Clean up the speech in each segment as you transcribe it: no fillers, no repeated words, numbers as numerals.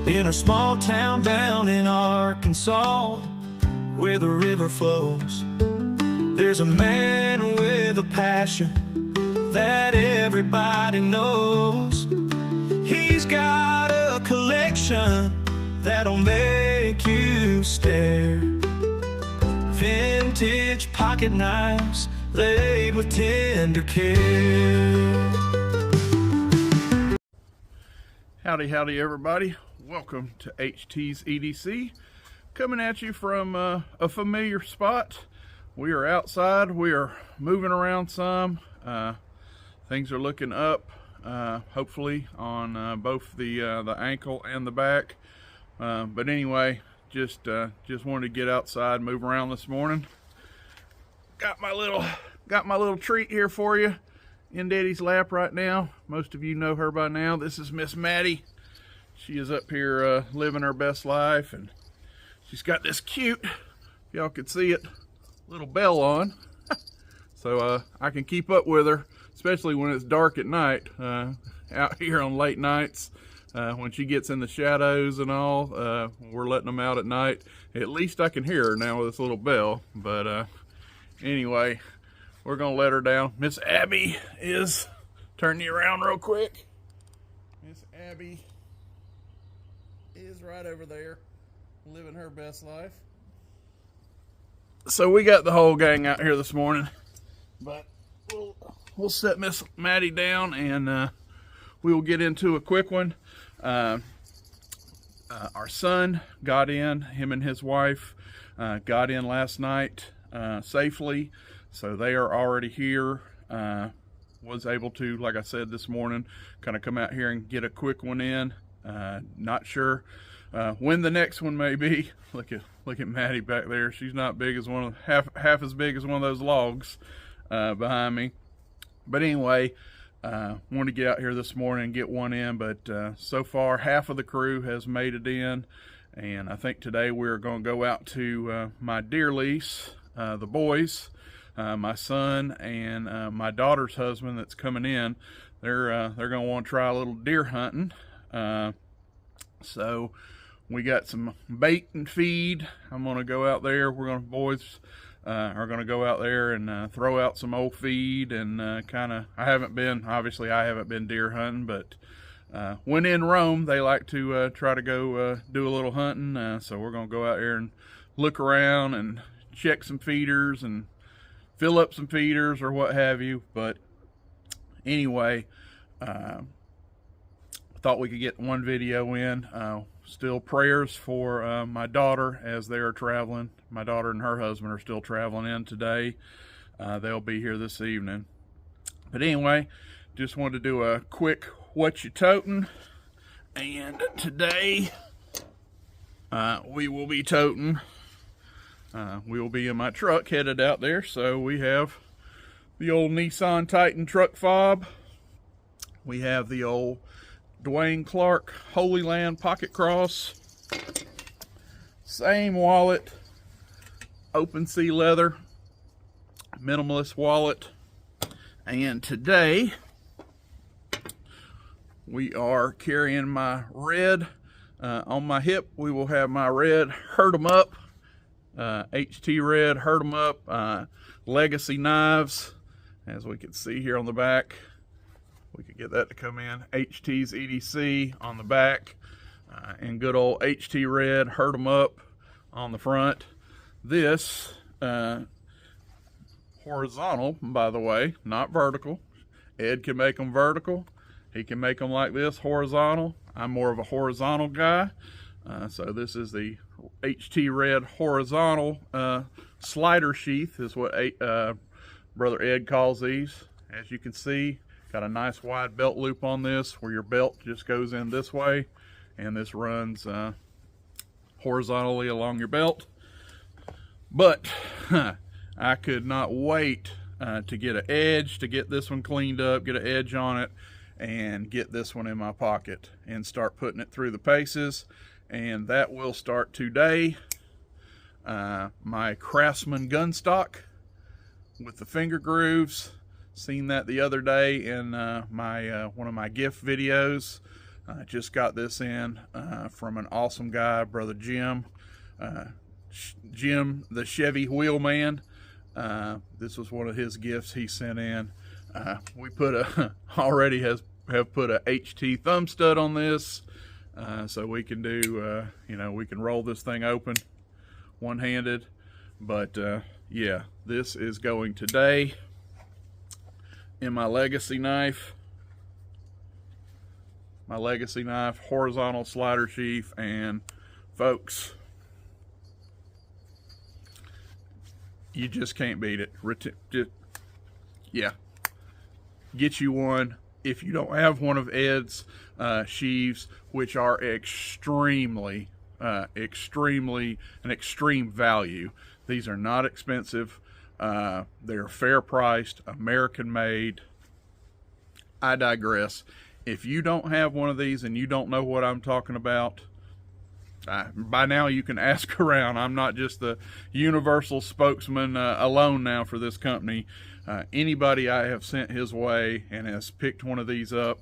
in a small town down in Arkansas, where the river flows. There's a man with a passion that everybody knows. He's got a collection that'll make you stare. Vintage pocket knives laid with tender care. Howdy everybody, welcome to HT's EDC, coming at you from a familiar spot. We are outside, we are moving around some, things are looking up, hopefully on both the ankle and the back, but anyway, just wanted to get outside, move around this morning. Got my little treat here for you in Daddy's lap right now. Most of you know her by now. This is Miss Maddie. She is up here living her best life, and she's got this cute, y'all can see it, little bell on. So I can keep up with her, especially when it's dark at night, out here on late nights, when she gets in the shadows and all. We're letting them out at night. At least I can hear her now with this little bell. But anyway, we're gonna let her down. Miss Abby is, turn you around real quick. Miss Abby is right over there, living her best life. So we got the whole gang out here this morning, but we'll set Miss Maddie down and we will get into a quick one. Our son got in, him and his wife got in last night safely. So they are already here. Was able to, like I said this morning, kind of come out here and get a quick one in. Not sure when the next one may be. Look at Maddie back there. She's not big as half as big as one of those logs behind me. But anyway, wanted to get out here this morning and get one in. But so far, half of the crew has made it in, and I think today we're going to go out to my deer lease. The boys. My son and my daughter's husband that's coming in, they're gonna want to try a little deer hunting. So we got some bait and feed. I'm gonna go out there. Boys are gonna go out there and throw out some old feed and I haven't been deer hunting, but when in Rome, they like to try to go do a little hunting. So we're gonna go out there and look around and check some feeders and fill up some feeders or what have you. But anyway, thought we could get one video in. Still prayers for my daughter as they are traveling. My daughter and her husband are still traveling in today. They'll be here this evening. But anyway, just wanted to do a quick what you toting. And today we will be toting. We will be in my truck headed out there. So we have the old Nissan Titan truck fob. We have the old Dwayne Clark Holy Land Pocket Cross. Same wallet, open sea leather, minimalist wallet. And today we are carrying my red, on my hip we will have my red Hurt 'em Up. HT Red Hurt 'em Up legacy knives, as we can see here on the back. We could get that to come in. HT's EDC on the back, and good old HT Red Hurt 'em Up on the front. This horizontal, by the way, not vertical. Ed can make them vertical. He can make them like this, horizontal. I'm more of a horizontal guy. So this is the HT Red horizontal slider sheath is what Brother Ed calls these. As you can see, got a nice wide belt loop on this where your belt just goes in this way, and this runs horizontally along your belt. But I could not wait to get an edge, to get this one cleaned up, get an edge on it, and get this one in my pocket and start putting it through the paces. And that will start today. My Craftsman gun stock with the finger grooves. Seen that the other day in my one of my gift videos. Just got this in from an awesome guy, Brother Jim. Jim, the Chevy Wheelman. This was one of his gifts he sent in. We put already have put a HT thumb stud on this, so we can do we can roll this thing open one-handed. But yeah, this is going today in my legacy knife. My legacy knife, horizontal slider sheath, and folks, you just can't beat it. Yeah, get you one. If you don't have one of Ed's sheaves, which are extreme value. These are not expensive. They're fair priced, American made. I digress. If you don't have one of these and you don't know what I'm talking about, by now you can ask around. I'm not just the universal spokesman alone now for this company. Anybody I have sent his way and has picked one of these up,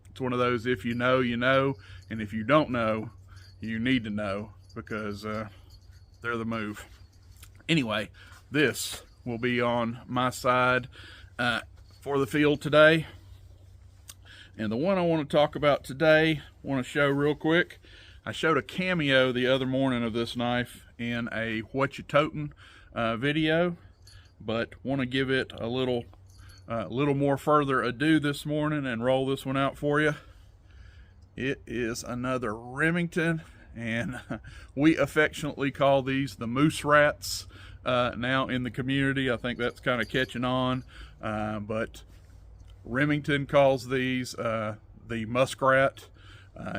it's one of those, if you know, you know, and if you don't know, you need to know, because they're the move. Anyway, this will be on my side for the field today. And the one I want to talk about today, want to show real quick. I showed a cameo the other morning of this knife in a What You Totin' video, but want to give it a little more further ado this morning and roll this one out for you. It is another Remington, and we affectionately call these the moose rats now in the community. I think that's kind of catching on, but Remington calls these the muskrat.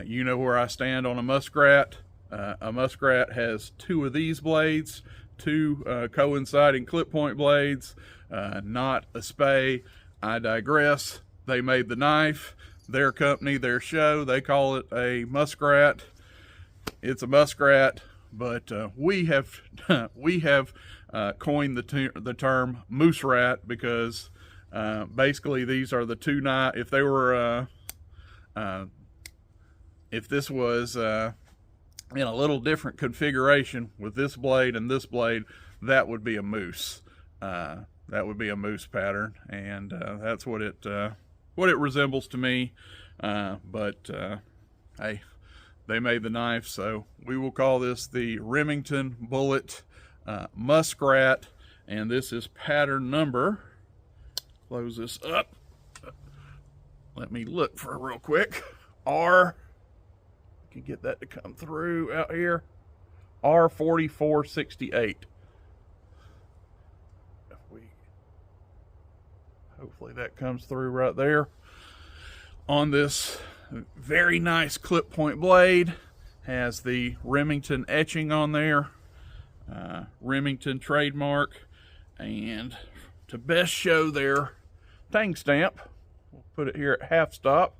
You know where I stand on a muskrat. A muskrat has two of these blades, two coinciding clip point blades, not a spay. I digress. They made the knife, their company, their show, they call it a muskrat. It's a muskrat, but we have coined the term moose rat because basically these are the two knives. If they were if this was in a little different configuration with this blade and this blade, that would be a moose. That would be a moose pattern, and that's what it resembles to me. But hey, they made the knife, so we will call this the Remington Bullet Muskrat, and this is pattern number. Close this up. Let me look for it real quick. Can get that to come through out here. R4468. Hopefully that comes through right there. On this very nice clip point blade, has the Remington etching on there, Remington trademark, and to best show their tang stamp, we'll put it here at half stop.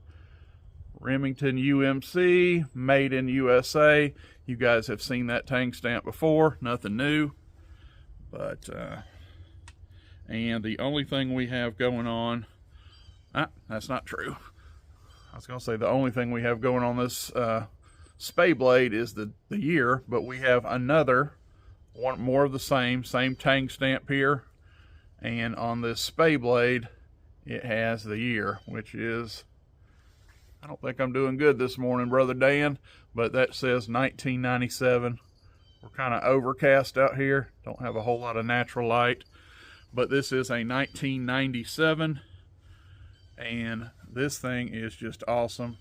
Remington UMC, made in USA. You guys have seen that tang stamp before, nothing new. But and the only thing we have going on, that's not true. I was gonna say the only thing we have going on this spay blade is the year, but we have another one more of the same tang stamp here, and on this spay blade it has the year, which is, I don't think I'm doing good this morning, Brother Dan, but that says 1997. We're kind of overcast out here, don't have a whole lot of natural light, but this is a 1997, and this thing is just awesome.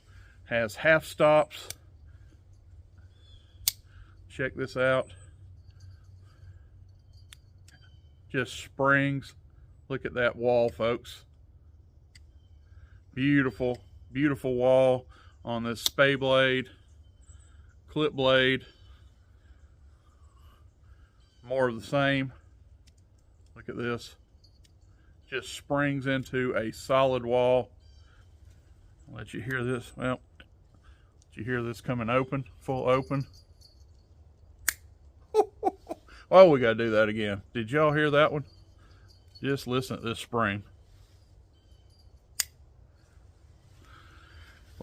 Has half stops. Check this out. Just springs. Look at that wall, folks. Beautiful, beautiful wall on this spay blade, clip blade. More of the same. Look at this. Just springs into a solid wall. I'll let you hear this. Well, let you hear this coming open, full open. Oh, we gotta do that again. Did y'all hear that one? Just listen to this spring.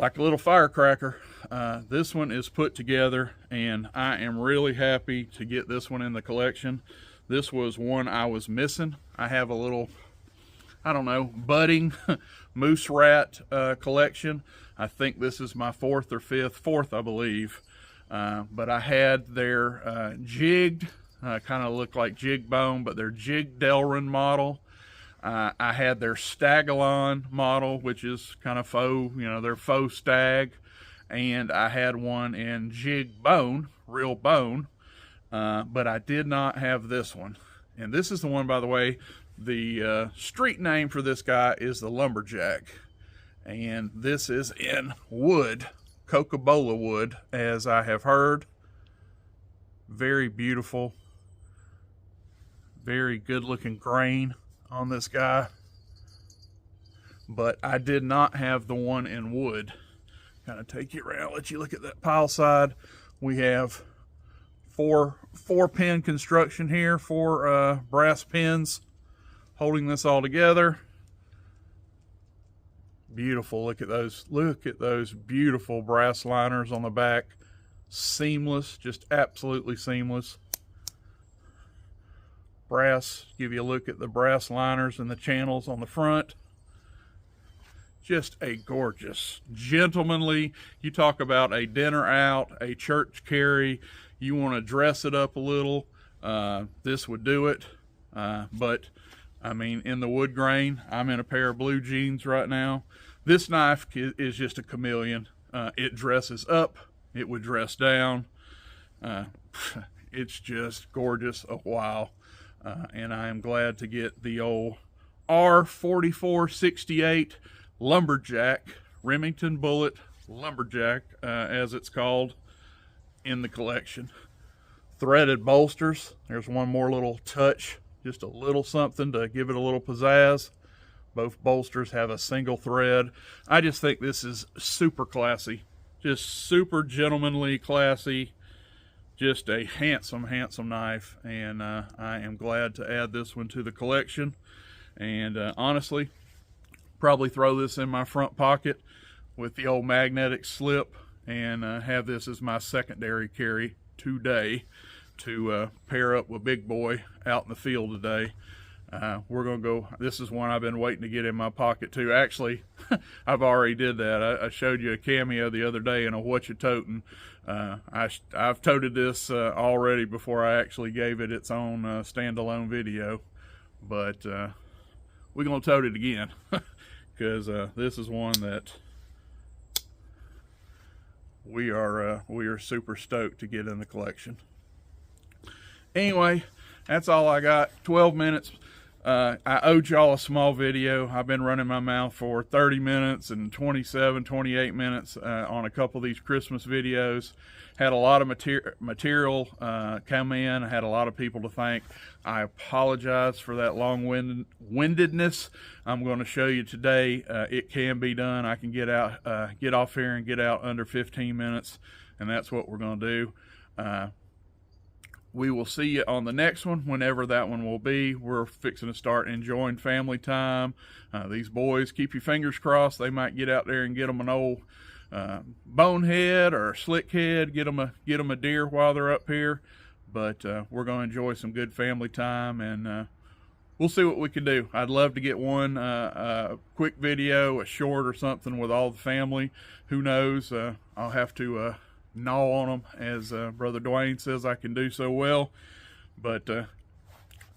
like a little firecracker. This one is put together, and I am really happy to get this one in the collection. This was one I was missing. I have a little, I don't know, budding moose rat collection. I think this is my fourth, I believe. But I had their jigged, kind of look like jig bone, but they're jig Delrin model. I had their Stagalon model, which is kind of faux, you know, they're faux stag. And I had one in jig bone, real bone, but I did not have this one. And this is the one, by the way, the street name for this guy is the Lumberjack. And this is in wood, Coca-Cola wood, as I have heard. Very beautiful, very good looking grain on this guy. But I did not have the one in wood. Kind of take you around, let you look at that pile side. We have four pin construction here, four brass pins holding this all together. Beautiful. Look at those beautiful brass liners on the back. Seamless, just absolutely seamless. Brass, give you a look at the brass liners and the channels on the front. Just a gorgeous, gentlemanly, you talk about a dinner out, a church carry, you want to dress it up a little, this would do it. But I mean, in the wood grain, I'm in a pair of blue jeans right now. This knife is just a chameleon. It dresses up, it would dress down. It's just gorgeous a while. And I am glad to get the old R4468 Lumberjack, Remington Bullet Lumberjack, as it's called, in the collection. Threaded bolsters. There's one more little touch, just a little something to give it a little pizzazz. Both bolsters have a single thread. I just think this is super classy, just super gentlemanly, classy, just a handsome, handsome knife. And I am glad to add this one to the collection. And honestly, probably throw this in my front pocket with the old magnetic slip and have this as my secondary carry today to pair up with Big Boy out in the field today. We're gonna go, this is one I've been waiting to get in my pocket too. Actually, I've already did that. I showed you a cameo the other day in a What You Totin'. I've toted this already before I actually gave it its own standalone video, but we're gonna tote it again. Because this is one that we are super stoked to get in the collection. Anyway, that's all I got. 12 minutes. I owed y'all a small video. I've been running my mouth for 30 minutes and 28 minutes on a couple of these Christmas videos. Had a lot of material come in. I had a lot of people to thank. I apologize for that long-windedness. I'm going to show you today it can be done. I can get off here and get out under 15 minutes, and that's what we're going to do. We will see you on the next one, whenever that one will be. We're fixing to start enjoying family time. These boys, keep your fingers crossed. They might get out there and get them an old bonehead or slick head, get them a deer while they're up here. But we're going to enjoy some good family time, and we'll see what we can do. I'd love to get one quick video, a short or something with all the family. Who knows? I'll have to gnaw on them, as Brother Dwayne says I can do so well. But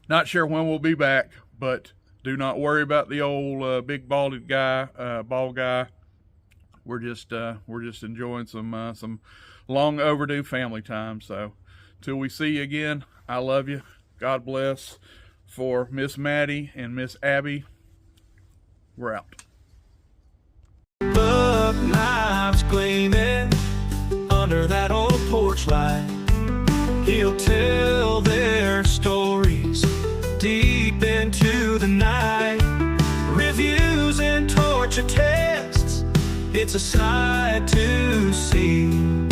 not sure when we'll be back, but do not worry about the old big bald guy. We're just enjoying some long overdue family time. So till we see you again, I love you. God bless. For Miss Maddie and Miss Abby, we're out. Buck knives gleaming under that old porch light. He'll tell their stories deep into the night. Reviews and torture tests, it's a sight to see.